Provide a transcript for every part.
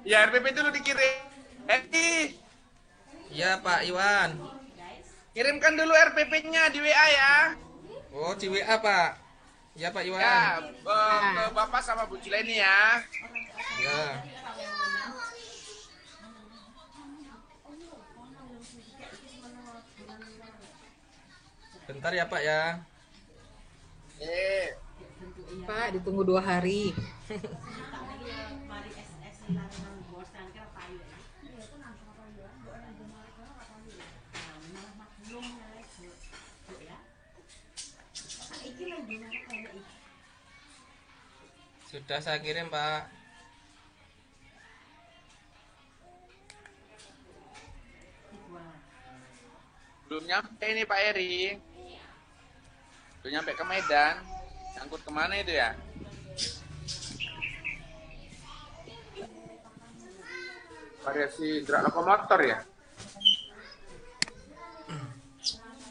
Ya, RPP dulu dikirim. Iya Pak Iwan. Kirimkan dulu RPP-nya di WA ya. Oh di WA Pak. Ya Pak Iwan. Ya, ke Nah, Bapak sama Bu Cileni ya. Ya. Bentar ya Pak ya. Eh, Pak, ditunggu 2 hari. Sudah saya kirim Pak. belum nyampe ini Pak Eri. Belum nyampe ke Medan. Angkut kemana itu ya? Variasi gerak lokomotor ya?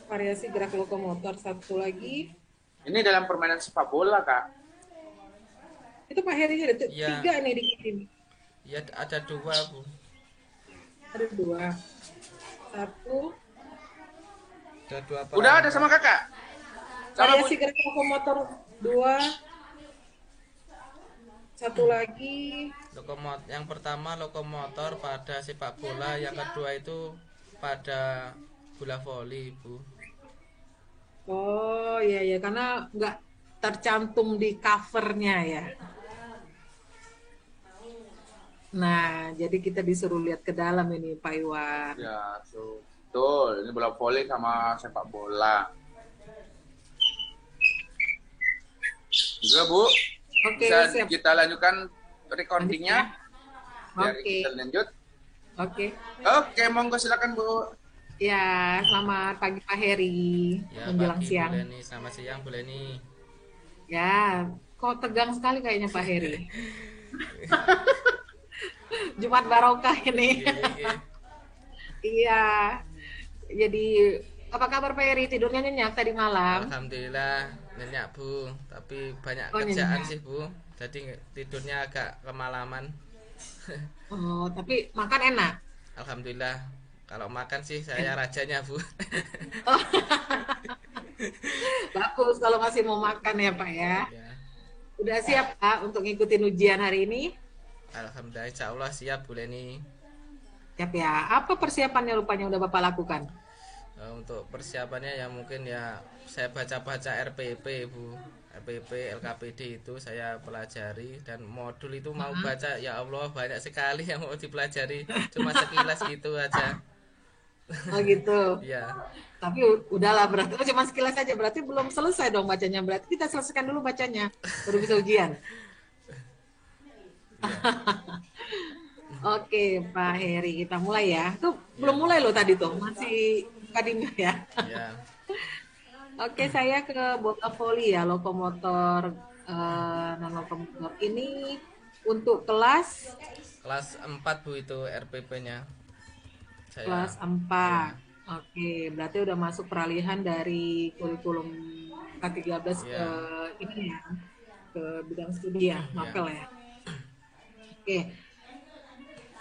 Variasi gerak lokomotor satu lagi. Ini dalam permainan sepak bola, Kak. Itu Pak Heri ada Iya. 3 nih dikirim. Ya ada 2 Bu. Ada 2. Satu. Ada 2 Udah ada sama Kakak? Sama Bu. Variasi gerak lokomotor 2. Satu lagi. Yang pertama lokomotor pada sepak bola, yang kedua itu pada bola voli Bu. Oh iya ya, karena nggak tercantum di covernya ya. Nah, jadi kita disuruh lihat ke dalam ini Pak Iwan. Ya, betul. Ini bola voli sama sepak bola. Juga, Bu. Oke, Bisa siap. kita lanjutkan recordingnya? Biar Oke, kita lanjut. oke. Oke, monggo silakan, Bu. Ya, selamat pagi Pak Heri. Ya Menjelang pagi Bu siang. Leni, selamat siang Bu Leni. Ya, kok tegang sekali kayaknya Pak Heri. Jumat barokah ini. Iya, iya. Iya. Jadi apa kabar Pak Heri? Tidurnya nyenyak tadi malam? Alhamdulillah nyenyak Bu, tapi banyak Oh, kerjaan nyenyak. sih Bu. Jadi tidurnya agak kemalaman. Oh, tapi makan enak. Alhamdulillah. Kalau makan sih saya rajanya Bu. Bagus kalau masih mau makan ya Pak ya. Ya. Udah siap Pak untuk ngikutin ujian hari ini? Alhamdulillah insya Allah siap Bu Leni. Siap ya. Apa persiapannya rupanya udah Bapak lakukan? Untuk persiapannya ya mungkin ya saya baca-baca RPP Bu. RPP, LKPD itu saya pelajari, dan modul itu mau baca ya Allah banyak sekali yang mau dipelajari, cuma sekilas gitu aja. Oh gitu. Ya, Tapi udahlah berarti oh, cuma sekilas saja berarti belum selesai dong bacanya. Berarti kita selesaikan dulu bacanya baru bisa ujian. Oke, Pak Heri, kita mulai ya. Tuh belum mulai loh tadi tuh, masih kadang ya. ya, Oke, saya ke bola voli ya, lokomotor non lokomotor ini untuk kelas kelas 4 Bu itu RPP-nya. kelas Saya 4. Oke, berarti udah masuk peralihan dari kurikulum K13 ke ya, ini ya, ke bidang studi ya, ya, novel ya. Oke.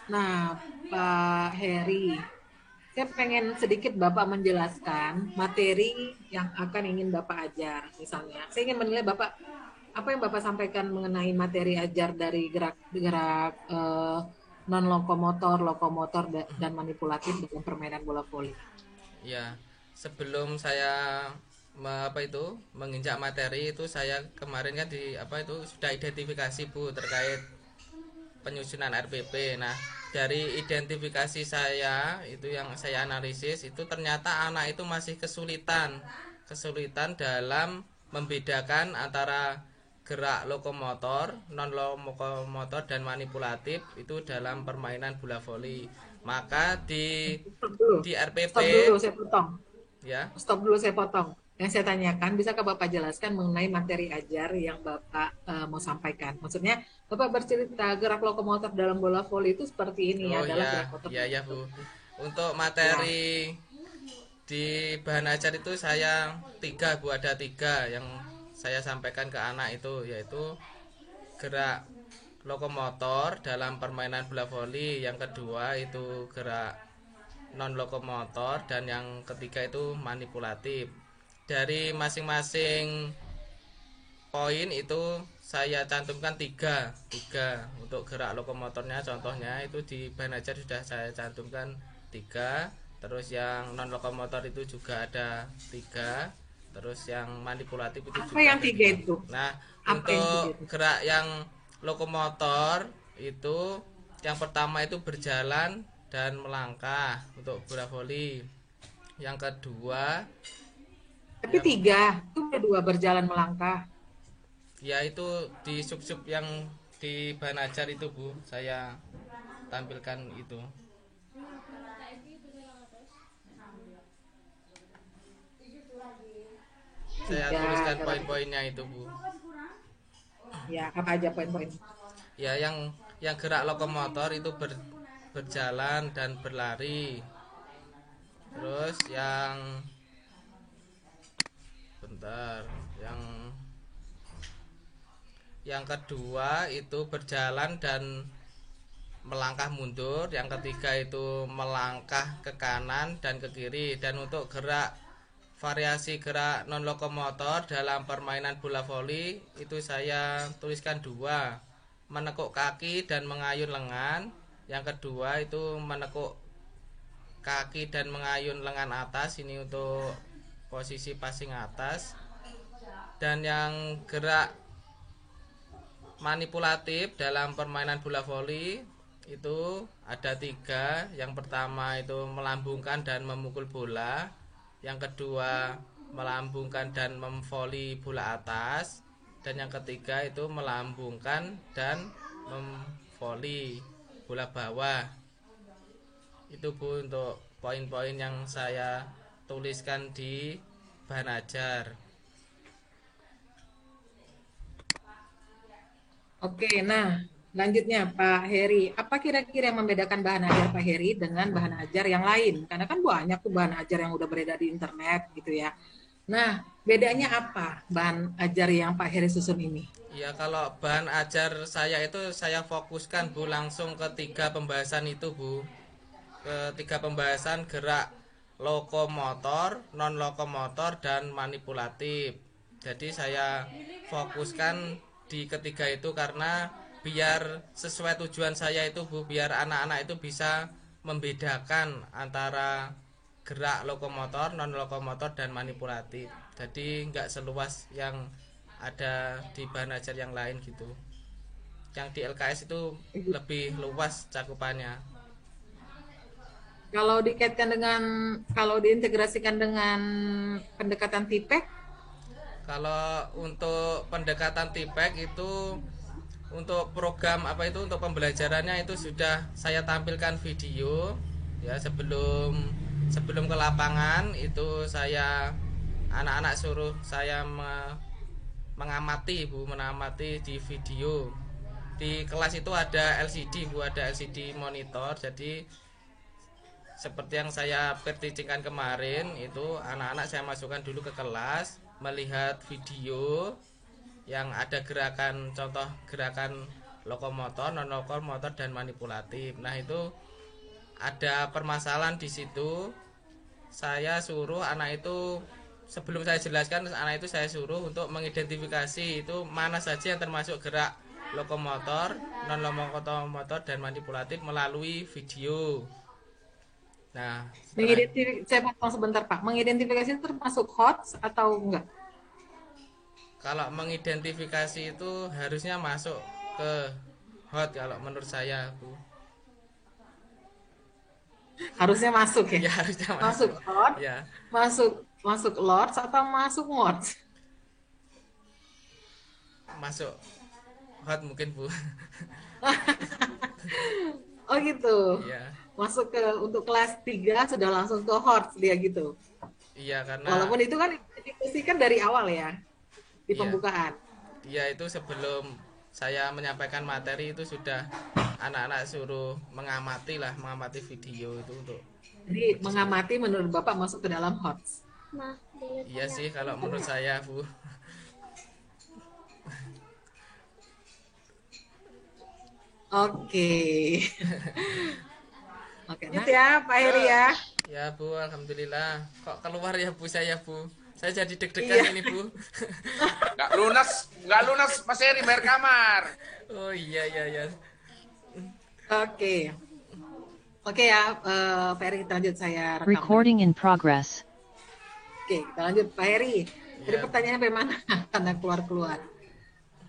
Nah, Pak Heri, saya pengen sedikit Bapak menjelaskan materi yang akan ingin Bapak ajar. Misalnya, saya ingin menilai Bapak apa yang Bapak sampaikan mengenai materi ajar dari gerak-gerak non lokomotor, lokomotor dan manipulatif dalam permainan bola voli. ya. Sebelum saya menginjak materi itu, saya kemarin kan sudah identifikasi Bu terkait penyusunan RPP. Nah, dari identifikasi saya itu yang saya analisis itu ternyata anak itu masih kesulitan dalam membedakan antara gerak lokomotor, non lokomotor dan manipulatif itu dalam permainan bola voli. Maka Stop dulu. di RPP Stop dulu, saya potong. ya, Stop dulu, saya potong. Yang saya tanyakan, bisakah Bapak jelaskan mengenai materi ajar yang Bapak mau sampaikan? Maksudnya, Bapak bercerita gerak lokomotor dalam bola voli itu seperti ini oh adalah ya, gerak motor. ya Bu. Untuk Ya. materi di bahan ajar itu saya ada tiga yang saya sampaikan ke anak itu, yaitu gerak lokomotor dalam permainan bola voli, yang kedua itu gerak non lokomotor, dan yang ketiga itu manipulatif. Dari masing-masing poin itu saya cantumkan tiga untuk gerak lokomotornya. Contohnya itu di bahan ajar sudah saya cantumkan tiga. Terus yang non lokomotor itu juga ada tiga. Terus yang manipulatif itu Apa juga yang ada tiga tiga. itu? Nah, Apa yang tiga untuk itu? gerak yang lokomotor itu yang pertama itu berjalan dan melangkah untuk bola voli. Yang kedua Tapi yang tiga, itu udah dua berjalan melangkah. ya itu di sub-sub yang di bahan ajar itu Bu, saya tampilkan itu. Saya Tiga, tuliskan jalan. poin-poinnya itu Bu. Ya, apa aja poin-poin? Ya, yang gerak lokomotor itu berjalan dan berlari. Terus bentar, yang kedua itu berjalan dan melangkah mundur, yang ketiga itu melangkah ke kanan dan ke kiri. Dan untuk gerak variasi gerak non lokomotor dalam permainan bola voli itu saya tuliskan dua, menekuk kaki dan mengayun lengan. Yang kedua itu menekuk kaki dan mengayun lengan atas, ini untuk posisi passing atas. Dan yang gerak manipulatif dalam permainan bola voli itu ada tiga. Yang pertama itu melambungkan dan memukul bola. Yang kedua melambungkan dan memvoli bola atas. Dan yang ketiga itu melambungkan dan memvoli bola bawah. Itu Bu untuk poin-poin yang saya tuliskan di bahan ajar. Oke, nah lanjutnya Pak Heri, apa kira-kira yang membedakan bahan ajar Pak Heri dengan bahan ajar yang lain? Karena kan banyak tuh bahan ajar yang udah beredar di internet gitu ya. Nah, bedanya apa bahan ajar yang Pak Heri susun ini? Ya, kalau bahan ajar saya itu saya fokuskan Bu langsung ke tiga pembahasan itu Bu. Ketiga pembahasan gerak lokomotor, non lokomotor, dan manipulatif. Jadi saya fokuskan di ketiga itu karena biar sesuai tujuan saya itu Bu, biar anak-anak itu bisa membedakan antara gerak lokomotor, non lokomotor, dan manipulatif. Jadi nggak seluas yang ada di bahan ajar yang lain gitu. Yang di LKS itu lebih luas cakupannya. Kalau dikaitkan dengan, kalau diintegrasikan dengan pendekatan tipek, Kalau untuk pendekatan tipek itu untuk program apa itu untuk pembelajarannya itu sudah saya tampilkan video ya. Sebelum ke lapangan itu saya anak-anak suruh saya mengamati Bu, mengamati di video. Di kelas itu ada LCD Bu, ada LCD monitor. Jadi seperti yang saya perticingkan kemarin itu anak-anak saya masukkan dulu ke kelas, melihat video yang ada gerakan, contoh gerakan lokomotor, non lokomotor, dan manipulatif. Nah, itu ada permasalahan di situ. Saya suruh anak itu, sebelum saya jelaskan, anak itu saya suruh untuk mengidentifikasi itu mana saja yang termasuk gerak lokomotor, non lokomotor, dan manipulatif melalui video. Nah, setelah saya potong sebentar Pak, mengidentifikasi itu termasuk HOTS atau enggak? kalau mengidentifikasi itu harusnya masuk ke hot kalau menurut saya Bu. Harusnya masuk Ya ya? harusnya Masuk masuk. HOT, Ya, masuk LORDS atau masuk MODS? masuk hot mungkin Bu. Oh gitu. Iya. Masuk ke untuk kelas 3 sudah langsung ke HOTS dia gitu. Iya karena Walaupun itu kan kan dari awal ya di iya, pembukaan. iya itu sebelum saya menyampaikan materi itu sudah anak-anak suruh mengamati video itu untuk Jadi mengamati menurut Bapak masuk ke dalam HOTS. iya sih kalau menurut saya Bu. Oke. Oke, nah ya Pak Heri ya. Ya Bu, alhamdulillah. Kok keluar ya Bu saya Bu? Saya jadi Iya. deg-degan ini Bu. Nggak lunas Mas Eri bayar kamar. Oh iya iya iya. Oke. Oke ya, Pak Heri kita lanjut, saya rekam. Recording in progress. Oke, kita lanjut Pak Heri. Tadi Ya. pertanyaannya bagaimana? Karena keluar-keluar.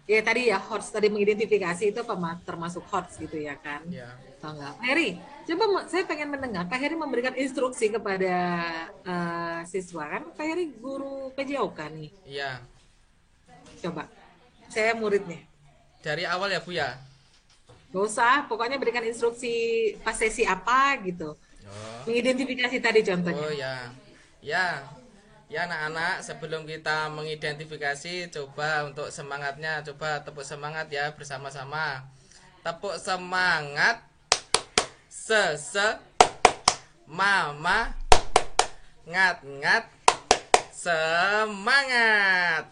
Ya tadi ya, HOTS tadi mengidentifikasi itu termasuk HOTS gitu ya kan? Ya. Atau enggak? Pak Heri, coba saya pengen mendengar Pak Heri memberikan instruksi kepada siswa kan? Pak Heri guru PJOK nih. Iya. Coba, saya muridnya. Dari awal ya Bu ya. Gak usah, pokoknya berikan instruksi pas sesi apa gitu. Oh. Mengidentifikasi tadi contohnya. Oh ya. Ya. Ya anak-anak, sebelum kita mengidentifikasi, coba untuk semangatnya, coba tepuk semangat ya bersama-sama. Tepuk semangat. Mama ngat-ngat semangat.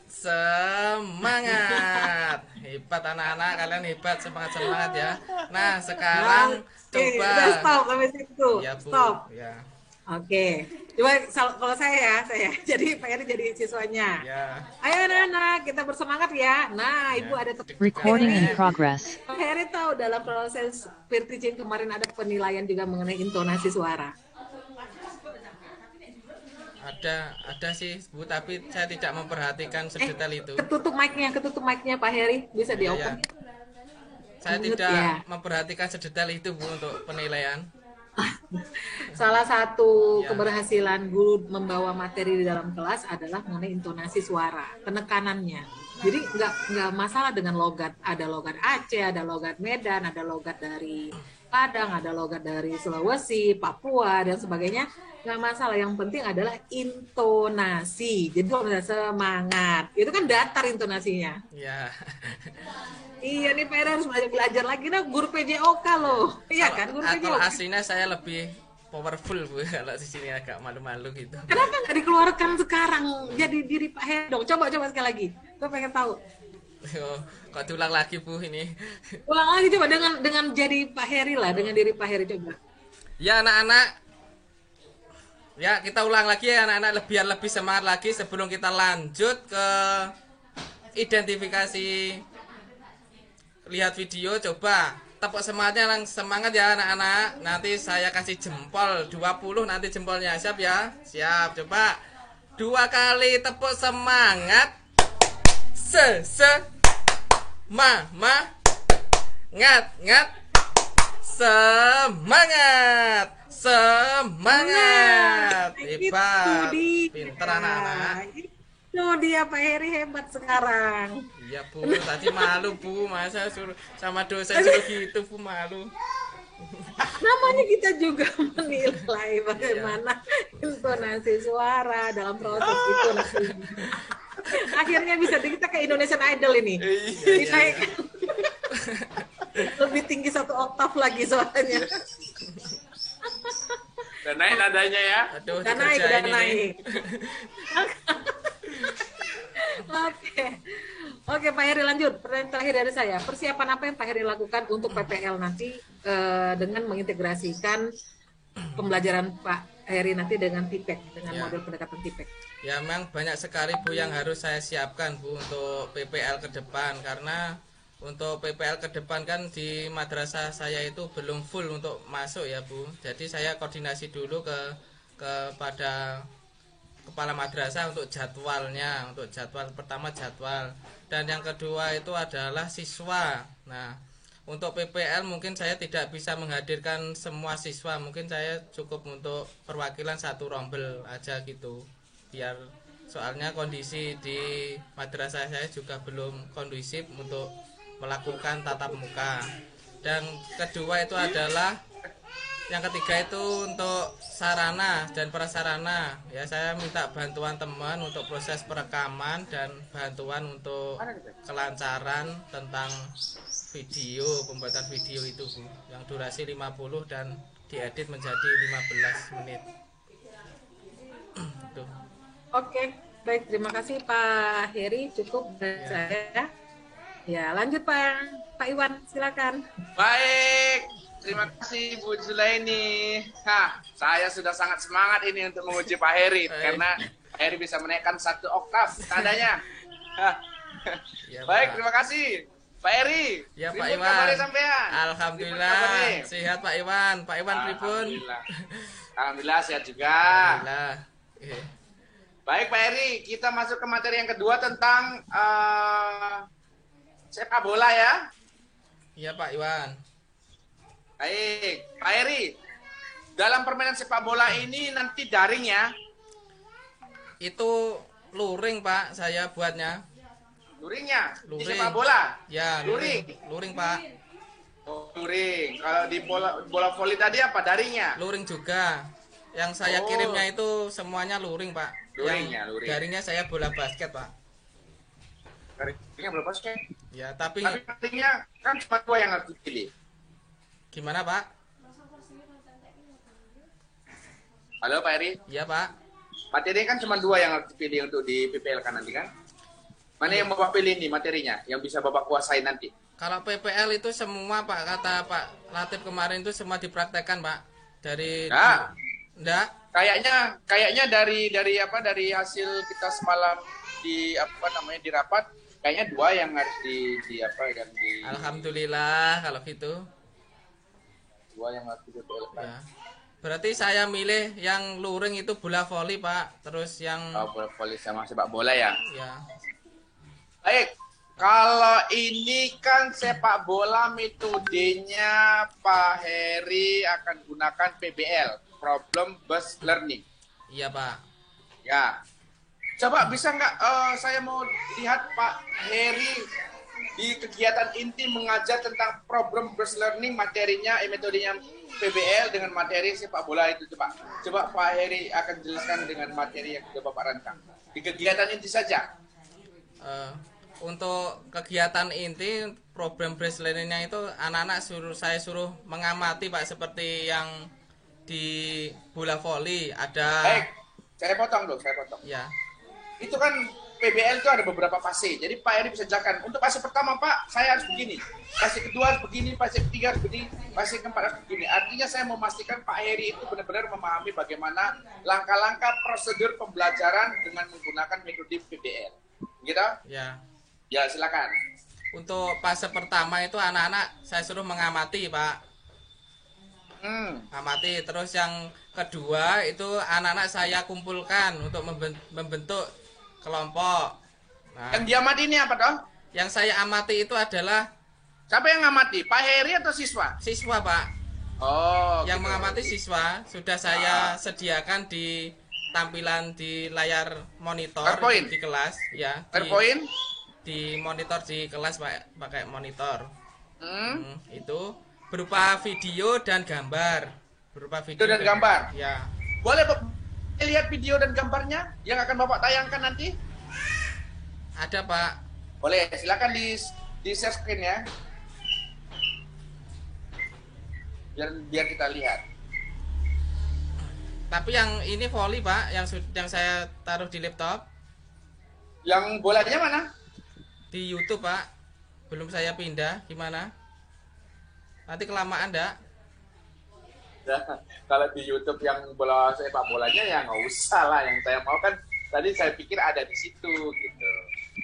Hebat anak-anak, kalian hebat, semangat ya. Nah, sekarang Oke, coba. udah stop sampai situ. Ya Bu. Stop. Ya. Oke, coba kalau saya jadi Pak Heri jadi siswanya. Ya. Ayo anak-anak, kita bersemangat ya. Nah, Ibu ada Recording in progress. Pak Heri tahu dalam proses peer teaching kemarin ada penilaian juga mengenai intonasi suara. Ada sih Bu, tapi saya tidak memperhatikan sedetail itu. Ketutup mic-nya Pak Heri, bisa Iya, di-open. ya. Saya Mute tidak ya. memperhatikan sedetail itu Bu untuk penilaian. Salah satu Ya. keberhasilan guru membawa materi di dalam kelas adalah mengenai intonasi suara, penekanannya. Jadi nggak masalah dengan logat. Ada logat Aceh, ada logat Medan, ada logat dari Padang, ada logat dari Sulawesi, Papua dan sebagainya. Nggak masalah. Yang penting adalah intonasi. Jadi ada semangat. Itu kan datar intonasinya. Ya. Iya nih Pak harus belajar lagi. Nah guru PJOK loh. Iya kan guru Kalau PJOK. aslinya saya lebih powerful Bu, kalau di sini agak malu-malu gitu. Kenapa nggak dikeluarkan sekarang jadi diri Pak Heri dong? Coba sekali lagi. Gue pengen tahu. Oh, kok diulang lagi Bu ini? Ulang lagi coba dengan jadi Pak Heri lah, dengan diri Pak Heri coba. Ya anak-anak. Ya, kita ulang lagi ya anak-anak, biar lebih semangat lagi sebelum kita lanjut ke identifikasi. Lihat video, coba tepuk semangatnya, semangat ya anak-anak. Nanti saya kasih jempol 20 nanti jempolnya. Siap ya? Siap. Coba 2 kali tepuk semangat. Mama ngat semangat. Hebat. Pinter anak-anak. Itu dia Pak Heri hebat sekarang. Iya Bu, tadi malu Bu, masa suruh sama dosen suruh gitu Bu, malu. Namanya kita juga menilai bagaimana intonasi suara dalam proses intonasi. Akhirnya bisa kita ke Indonesian Idol ini. Dinaikkan lebih tinggi 1 oktav lagi suaranya. Dan naik nadanya ya. Aduh, Udah naik, dikerjain udah ini. naik. Oke. Oke, Pak Heri lanjut. Pertanyaan terakhir dari saya. Persiapan apa yang Pak Heri lakukan untuk PPL nanti dengan mengintegrasikan pembelajaran Pak Heri nanti dengan TIPEK, dengan Ya. model pendekatan TIPEK? Ya memang banyak sekali Bu yang harus saya siapkan Bu untuk PPL ke depan, karena untuk PPL ke depan kan di madrasah saya itu belum full untuk masuk ya Bu. Jadi saya koordinasi dulu kepada kepala madrasah untuk jadwalnya, untuk jadwal pertama jadwal, dan yang kedua itu adalah siswa. Nah, untuk PPL mungkin saya tidak bisa menghadirkan semua siswa, mungkin saya cukup untuk perwakilan 1 rombel aja gitu, biar soalnya kondisi di madrasah saya juga belum kondusif untuk melakukan tatap muka. Dan kedua itu adalah, yang ketiga itu untuk sarana dan prasarana. Ya, saya minta bantuan teman untuk proses perekaman dan bantuan untuk kelancaran tentang video, pembuatan video itu Bu, yang durasi 50 dan diedit menjadi 15 menit. Tuh. Oke, baik. Terima kasih Pak Heri. Cukup dari saya. Ya, lanjut Pak Iwan, silakan. Baik, terima kasih Bu Zulaini. Saya sudah sangat semangat ini untuk menguji Pak Heri karena Pak Heri bisa menaikkan 1 oktav nadanya. Ya, Baik, Pak. terima kasih Pak Heri. Ya Pak Pripun Iwan. kabarnya sampean? Alhamdulillah Pripun kabarnya? sehat Pak Iwan. Pak Iwan pripun? Alhamdulillah sehat juga. Alhamdulillah. Baik Pak Heri, kita masuk ke materi yang kedua tentang sepak bola ya. Iya Pak Iwan. Baik, Pak Heri. Dalam permainan sepak bola ini nanti daring ya. Itu luring Pak saya buatnya. Luringnya di Luring. sepak bola. Ya, Luring. Luring Pak. Oh, luring. Kalau di bola voli tadi apa daringnya? Luring juga. Yang saya Oh. kirimnya itu semuanya luring Pak. Luringnya, Yang luring. daringnya saya bola basket Pak. Daringnya belum basket. Ya, tapi Tapi daringnya kan cuma 2 yang harus dipilih. gimana Pak? Halo Pak Heri. Iya Pak. Materi kan cuma 2 yang harus dipilih untuk di PPL kan nanti kan? Mana yang Bapak pilih nih materinya yang bisa Bapak kuasai nanti? Kalau PPL itu semua Pak, kata Pak Latif kemarin itu semua dipraktekkan Pak. Dari Nah, enggak? kayaknya dari hasil kita semalam di di rapat, kayaknya 2 yang harus di Alhamdulillah kalau gitu. 2 yang harus di PPL kan? Ya. Berarti saya milih yang luring itu bola voli Pak. Terus yang Oh, bola voli sama sepak bola ya. ya. Baik, kalau ini kan sepak bola metodenya Pak Heri akan gunakan PBL, Problem Based Learning. Iya Pak. Ya, coba bisa nggak saya mau lihat Pak Heri di kegiatan inti mengajar tentang Problem Based Learning, materinya, metodenya PBL dengan materi sepak bola itu coba Pak Heri akan jelaskan dengan materi yang sudah Bapak rancang di kegiatan inti saja. Untuk kegiatan inti program based learning-nya itu anak-anak saya suruh mengamati Pak, seperti yang di bola voli ada. Baik, saya potong. Ya. Itu kan PBL itu ada beberapa fase. Jadi Pak Heri bisa jelaskan. Untuk fase pertama Pak, saya harus begini. Fase kedua harus begini, fase ketiga harus begini, fase keempat harus begini. Artinya saya memastikan Pak Heri itu benar-benar memahami bagaimana langkah-langkah prosedur pembelajaran dengan menggunakan metode PBL. Gitu? Ya. Ya, silakan. Untuk fase pertama itu anak-anak saya suruh mengamati Pak. Amati. Terus yang kedua itu anak-anak saya kumpulkan untuk membentuk kelompok. Nah, Yang diamati ini apa toh? yang saya amati itu adalah Siapa yang ngamati? Pak Heri atau siswa? siswa Pak. Oh, Yang gitu. mengamati siswa sudah saya sediakan di tampilan di layar monitor PowerPoint? di kelas ya. PowerPoint? Di monitor di kelas pakai monitor. Itu berupa video dan gambar. Video dan gambar? Ya. Boleh Bapak lihat video dan gambarnya yang akan Bapak tayangkan nanti? Ada Pak. Boleh, silakan di share screen ya. Biar kita lihat. Tapi yang ini volley Pak, yang saya taruh di laptop. Yang bolanya mana? Di YouTube Pak. Belum saya pindah, gimana? Nanti kelamaan enggak? Nah, kalau di YouTube yang bola sepak bolanya ya nggak usah lah. Yang saya mau kan tadi saya pikir ada di situ gitu.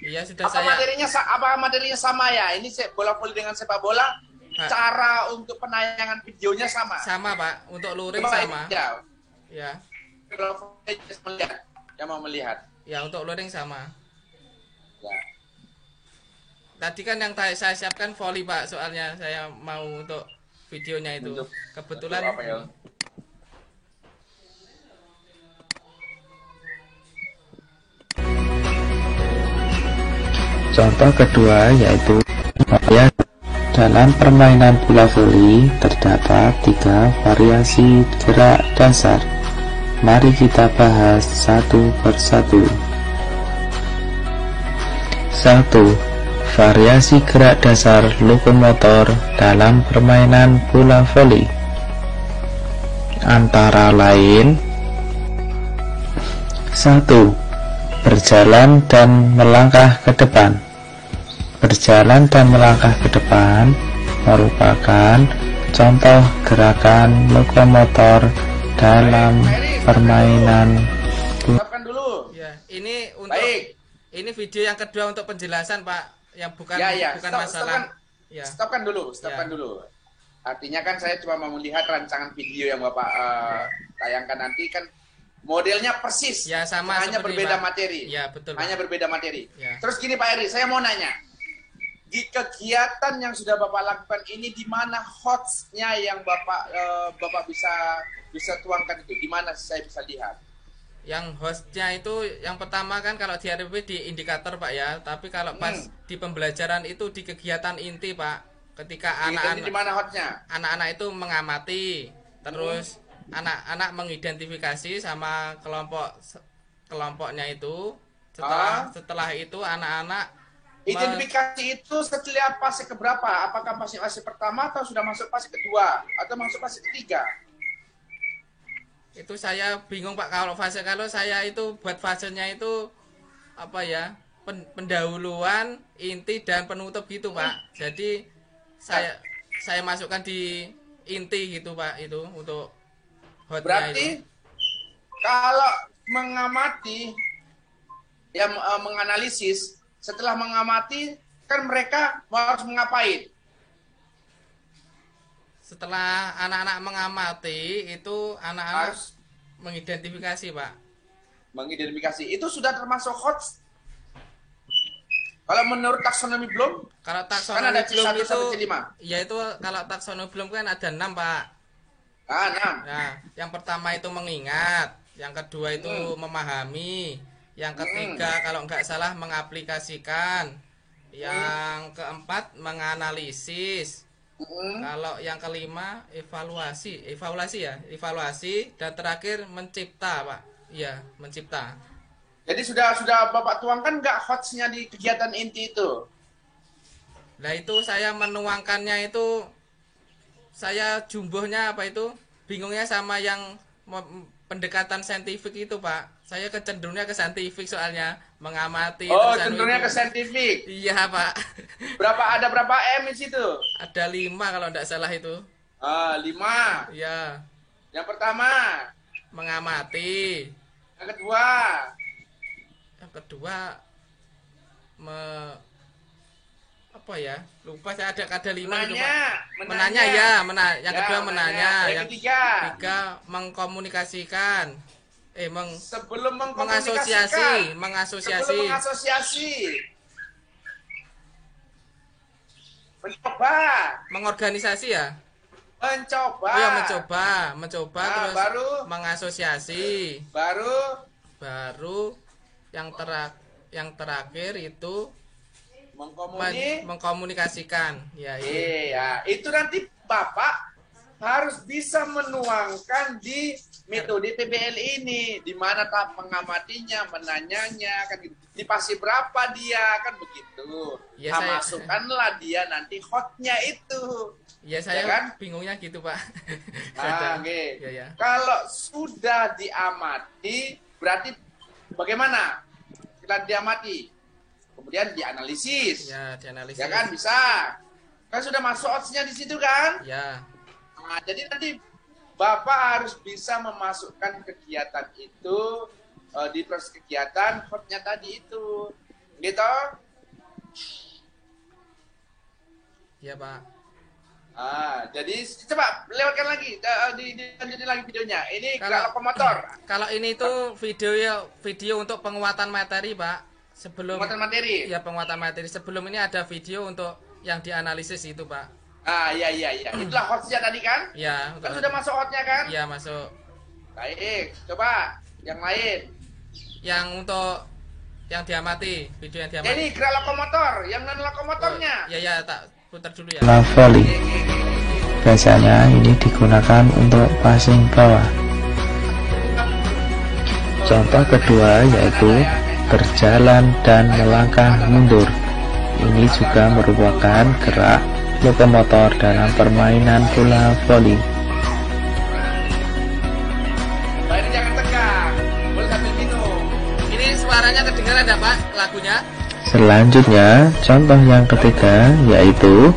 Iya sudah Apa materinya sama ya? Ini bola voli dengan sepak bola. Cara untuk penayangan videonya sama. Sama Pak, untuk luring Coba sama. Ya. Bola voli melihat. Yang mau melihat. Ya untuk luring sama. Ya. Tadi kan yang saya siapkan volley Pak, soalnya saya mau untuk videonya itu. Kebetulan Untuk apa ya? Contoh kedua yaitu dalam permainan bola voli terdapat 3 variasi gerak dasar. Mari kita bahas satu persatu. 1. Variasi gerak dasar lokomotor dalam permainan bola voli, antara lain 1. Berjalan dan melangkah ke depan. Berjalan dan melangkah ke depan merupakan contoh gerakan lokomotor dalam permainan. Stopkan dulu. Ya, ini untuk Baik. ini video yang kedua untuk penjelasan Pak, yang bukan Ya. bukan Stop, masalah. Ya. Stopkan dulu. Ya. Artinya kan saya cuma mau melihat rancangan video yang Bapak tayangkan nanti kan modelnya persis. Ya, sama hanya seperti berbeda Pak. materi. Ya, betul, Pak. Hanya berbeda materi. Ya. Terus gini Pak Eri, saya mau nanya. Di kegiatan yang sudah Bapak lakukan ini di mana hotsnya yang Bapak bisa tuangkan itu? Di mana saya bisa lihat? Yang hostnya itu yang pertama kan kalau di RPP di indikator Pak ya, tapi kalau pas di pembelajaran itu di kegiatan inti Pak, ketika Di mana hotnya? anak-anak itu mengamati, terus anak-anak mengidentifikasi sama kelompoknya itu. Setelah itu anak-anak Identifikasi itu setelah fase keberapa? Apakah fase pertama atau sudah masuk fase kedua atau masuk fase ketiga? itu saya bingung Pak, kalau saya itu buat fasenya itu apa ya, pendahuluan, inti dan penutup gitu Pak. Jadi saya masukkan di inti gitu Pak, itu untuk hotnya. Berarti itu. kalau mengamati ya menganalisis, setelah mengamati kan mereka harus mengapain? Setelah anak-anak mengamati itu anak-anak Harus mengidentifikasi Pak. mengidentifikasi. Itu sudah termasuk hots. Kalau menurut taksonomi belum? Kalau Kan taksonomi ada belum C1 itu sampai C5. ya itu kalau taksonomi belum kan ada 6 Pak. 6. Nah, yang pertama itu mengingat, yang kedua itu memahami, yang ketiga kalau nggak salah mengaplikasikan, yang keempat menganalisis, kalau yang kelima evaluasi dan terakhir mencipta Pak. Iya, mencipta. Jadi sudah Bapak tuangkan nggak hotsnya di kegiatan inti itu? Nah itu saya menuangkannya itu, saya jumbohnya apa itu, bingungnya sama yang pendekatan saintifik itu Pak. Saya kecenderungnya ke saintifik soalnya, mengamati. Oh, cenderungnya ke saintifik. Iya Pak. Ada berapa M di situ? Ada 5 kalau tidak salah itu. 5. Iya. Yang pertama. Mengamati. Yang kedua. Apa ya? Lupa, saya ada 5 itu Pak. Menanya. Yang kedua menanya. Yang ketiga mengkomunikasikan. Sebelum mengasosiasi. Mencoba. Mengorganisasi ya? Mencoba. Oh ya, mencoba terus baru mengasosiasi. Baru yang terakhir itu mengkomunikasikan. Ya, iya. Itu nanti Bapak harus bisa menuangkan di metode PBL ini, di mana tahap mengamatinya, menanyanya, kan gitu. Di fase berapa dia, kan begitu. Ya, masukkanlah dia nanti hotnya itu. Ya saya kan? Bingungnya gitu Pak. Okay. Ya. Kalau sudah diamati, berarti bagaimana? Setelah diamati, kemudian dianalisis. Ya, dianalisis. Ya kan bisa. Kan sudah masuk hotsnya di situ kan? Ya. Nah, jadi nanti Bapak harus bisa memasukkan kegiatan itu di proses kegiatan hotnya tadi itu, gitu? Ya Pak. Jadi coba lewatkan lagi, dilanjutin lagi videonya. Ini gerak lokomotor. Kalau ini itu video untuk penguatan materi Pak. Penguatan materi. Ya, penguatan materi. Sebelum ini ada video untuk yang dianalisis itu Pak. Iya. Itulah hotnya tadi kan? Ya. Kan sudah masuk hotnya kan? Iya, masuk. Baik, coba yang lain. Yang untuk yang diamati, video yang diamati. Ini gerak lokomotor, yang non lokomotornya. Ya, tak putar dulu ya. Bola voli. Biasanya ini digunakan untuk passing bawah. Contoh kedua yaitu berjalan dan melangkah mundur. Ini juga merupakan gerak lokomotor dalam permainan bola voli. Baiknya jangan tegang, boleh sambil minum. Ini suaranya kedengaran enggak Pak lagunya? Selanjutnya, contoh yang ketiga yaitu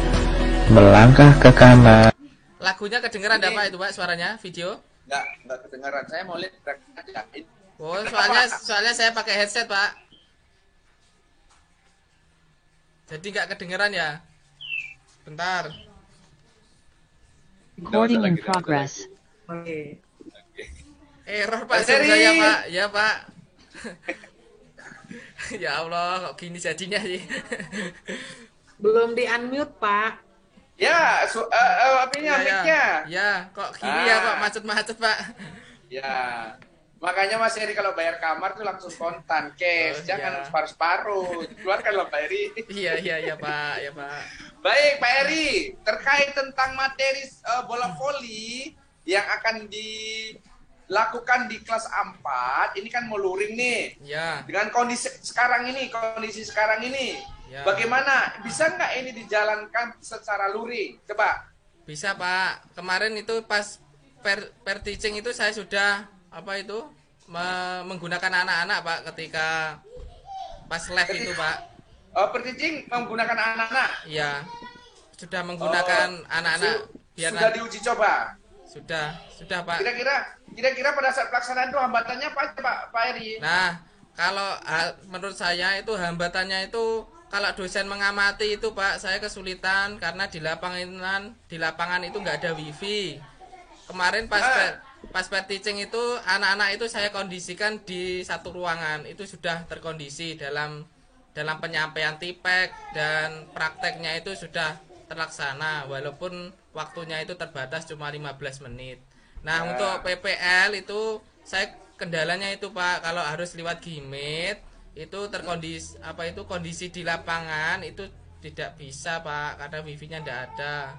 melangkah ke kanan. Lagunya kedengeran enggak Pak itu Pak suaranya video? Enggak kedengaran. Saya mau lihat aja. Oh, soalnya saya pakai headset, Pak. Jadi nggak kedengeran ya. Bentar. Recording in progress. Oke. Error Pak Mas Heri. saya, Pak. Ya, Pak. Ya Allah, kok gini jadinya sih. Belum di-unmute, Pak. Ya, apinya, Ya, mic-nya. ya, kok gini ya, kok macet-macet, Pak. Ya. Makanya Mas Heri kalau bayar kamar tuh langsung kontan, cash. Oh, Jangan iya. separuh-separuh. Keluarkan loh Pak Heri. Iya, Pak. Ya, Pak. Baik, Pak Heri. Terkait tentang materi bola voli yang akan dilakukan di kelas 4, ini kan mau luring nih. Ya. Dengan kondisi sekarang ini, Ya. bagaimana? Bisa nggak ini dijalankan secara luring? Coba. Bisa, Pak. Kemarin itu pas per teaching itu saya sudah menggunakan anak-anak, Pak, ketika pas live itu, Pak. Per-teaching menggunakan anak-anak. Iya. Sudah menggunakan anak-anak biar Sudah diuji coba. sudah, Pak. Kira-kira pada saat pelaksanaan itu hambatannya apa aja, Pak Heri? Nah, kalau menurut saya itu hambatannya itu kalau dosen mengamati itu, Pak, saya kesulitan karena di lapangan itu nggak ada wifi. Kemarin pas teaching itu anak-anak itu saya kondisikan di satu ruangan, itu sudah terkondisi dalam penyampaian tipek dan prakteknya itu sudah terlaksana walaupun waktunya itu terbatas cuma 15 menit. Nah, untuk PPL itu saya kendalanya itu, Pak, kalau harus lewat Gmeet itu kondisi di lapangan itu tidak bisa, Pak, karena wifi-nya tidak ada.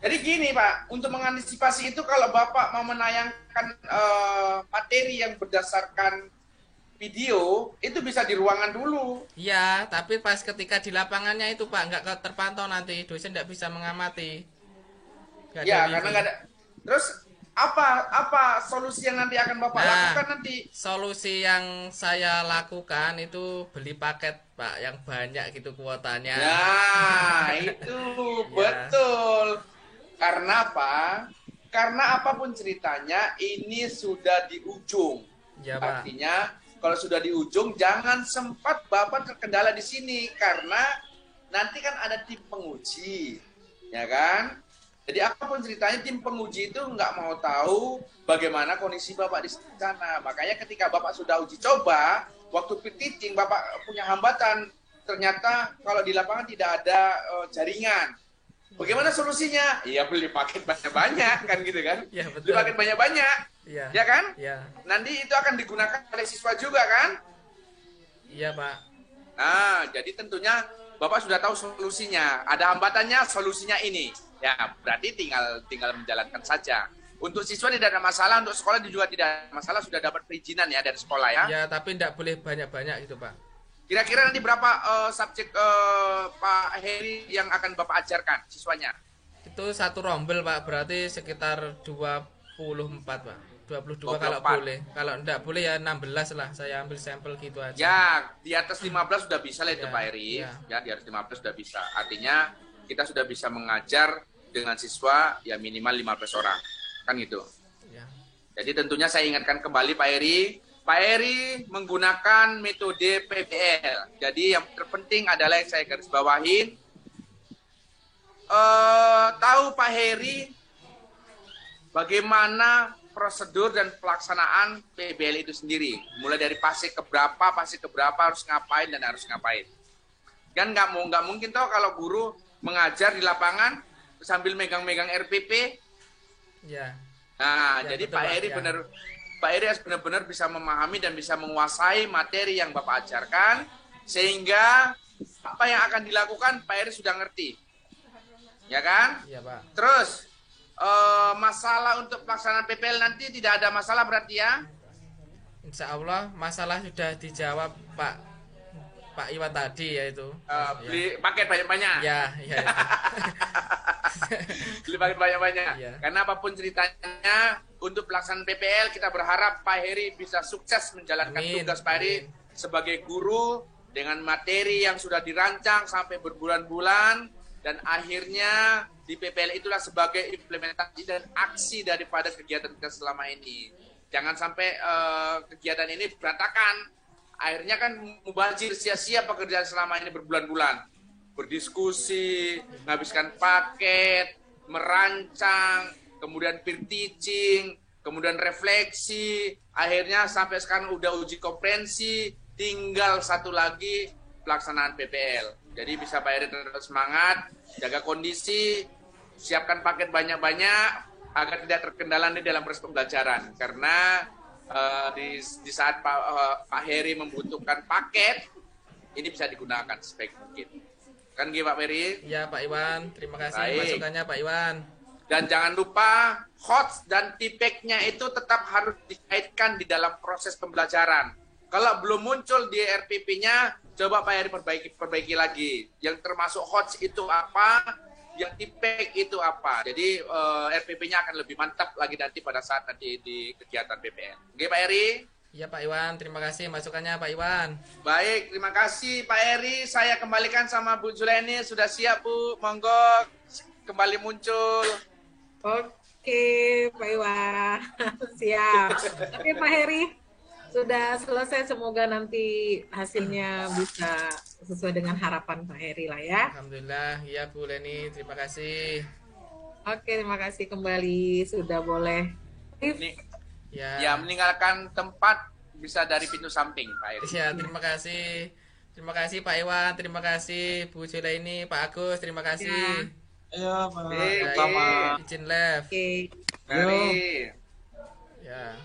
Jadi gini, Pak, untuk mengantisipasi itu kalau Bapak mau menayangkan materi yang berdasarkan video, itu bisa di ruangan dulu. Iya, tapi pas ketika di lapangannya itu, Pak, nggak terpantau nanti, dosen nggak bisa mengamati. Nggak ada Ya, wifi. karena nggak ada. Terus apa solusi yang nanti akan Bapak lakukan nanti? Solusi yang saya lakukan itu beli paket, Pak, yang banyak gitu kuotanya. Nah, itu betul. Karena apa? Karena apapun ceritanya, ini sudah di ujung. Ya, Pak. Artinya, kalau sudah di ujung, jangan sempat Bapak terkendala di sini. Karena nanti kan ada tim penguji. Ya kan? Jadi apapun ceritanya, tim penguji itu nggak mau tahu bagaimana kondisi Bapak di sana. Makanya ketika Bapak sudah uji coba, waktu teaching Bapak punya hambatan. Ternyata kalau di lapangan tidak ada jaringan. Bagaimana solusinya? Iya, beli paket banyak-banyak kan gitu kan? Iya, betul. Beli paket banyak-banyak. Iya. Ya kan? Iya. Nanti itu akan digunakan oleh siswa juga kan? Iya, Pak. Nah, jadi tentunya Bapak sudah tahu solusinya. Ada hambatannya, solusinya ini. Ya, berarti tinggal menjalankan saja. Untuk siswa tidak ada masalah, untuk sekolah juga tidak ada masalah, sudah dapat perizinan ya dari sekolah ya. Ya, tapi tidak boleh banyak-banyak gitu, Pak. Kira-kira nanti berapa subjek Pak Heri yang akan Bapak ajarkan siswanya? Itu satu rombel, Pak, berarti sekitar 24, Pak. 22 kalau 24. boleh. Kalau enggak boleh ya 16 lah. Saya ambil sampel gitu aja. Ya, di atas 15 sudah bisa lah itu Ya, Pak Heri. ya. Ya, di atas 15 sudah bisa. Artinya kita sudah bisa mengajar dengan siswa ya minimal 15 orang. Kan gitu. Ya. Jadi tentunya saya ingatkan kembali Pak Heri. Pak Heri menggunakan metode PBL. Jadi yang terpenting adalah yang saya garis bawahin. Tahu Pak Heri bagaimana prosedur dan pelaksanaan PBL itu sendiri. Mulai dari fase keberapa harus ngapain dan harus ngapain. Kan nggak mungkin toh kalau guru mengajar di lapangan sambil megang-megang RPP. Ya. Nah, Ya, jadi betul, Pak Heri Pak, ya. Pak Heri harus benar-benar bisa memahami dan bisa menguasai materi yang Bapak ajarkan, sehingga apa yang akan dilakukan Pak Heri sudah ngerti. Ya kan? Iya, Pak. Terus, masalah untuk pelaksanaan PPL nanti tidak ada masalah berarti ya? Insya Allah masalah sudah dijawab Pak Iwan tadi yaitu. Beli paket banyak-banyak. Ya, ya. Beli paket banyak-banyak. Iya. Karena apapun ceritanya, untuk pelaksanaan PPL kita berharap Pak Heri bisa sukses menjalankan Amin, tugas Pak Heri amin. sebagai guru dengan materi yang sudah dirancang sampai berbulan-bulan, dan akhirnya di PPL itulah sebagai implementasi dan aksi daripada kegiatan kita selama ini. Jangan sampai kegiatan ini berantakan. Akhirnya kan mubazir, sia-sia pekerjaan selama ini berbulan-bulan. Berdiskusi, menghabiskan paket, merancang, kemudian peer teaching, kemudian refleksi, akhirnya sampai sekarang udah uji komprehensi, tinggal satu lagi pelaksanaan PPL. Jadi bisa Pak Heri tetap semangat, jaga kondisi, siapkan paket banyak-banyak agar tidak terkendala di dalam proses pembelajaran. Karena di saat Pak Heri membutuhkan paket, ini bisa digunakan sebaik mungkin. Kan gitu Pak Heri? Ya Pak Iwan, terima kasih Baik. masukannya Pak Iwan. Dan jangan lupa HOTS dan TPEC-nya itu tetap harus dikaitkan di dalam proses pembelajaran. Kalau belum muncul di RPP-nya, coba Pak Heri perbaiki lagi. Yang termasuk HOTS itu apa, yang TPEC itu apa. Jadi RPP-nya akan lebih mantap lagi nanti pada saat nanti di kegiatan PPL. Oke Pak Heri? Ya Pak Iwan, terima kasih masukannya Pak Iwan. Baik, terima kasih Pak Heri. Saya kembalikan sama Bu Juleni. Sudah siap Bu? Monggo kembali muncul. Oke, Pak Iwan, siap. Oke, Pak Heri, sudah selesai. Semoga nanti hasilnya bisa sesuai dengan harapan Pak Heri lah ya. Alhamdulillah, ya Bu Leni, terima kasih. Oke, terima kasih kembali. Sudah boleh. Ini, Ya, ya, meninggalkan tempat bisa dari pintu samping Pak Heri. ya terima kasih. Terima kasih Pak Iwan, terima kasih Bu Juleni, Pak Agus, terima kasih. Iya, Pak. Baik. Sama. Izin live. Oke. Mari. Ya.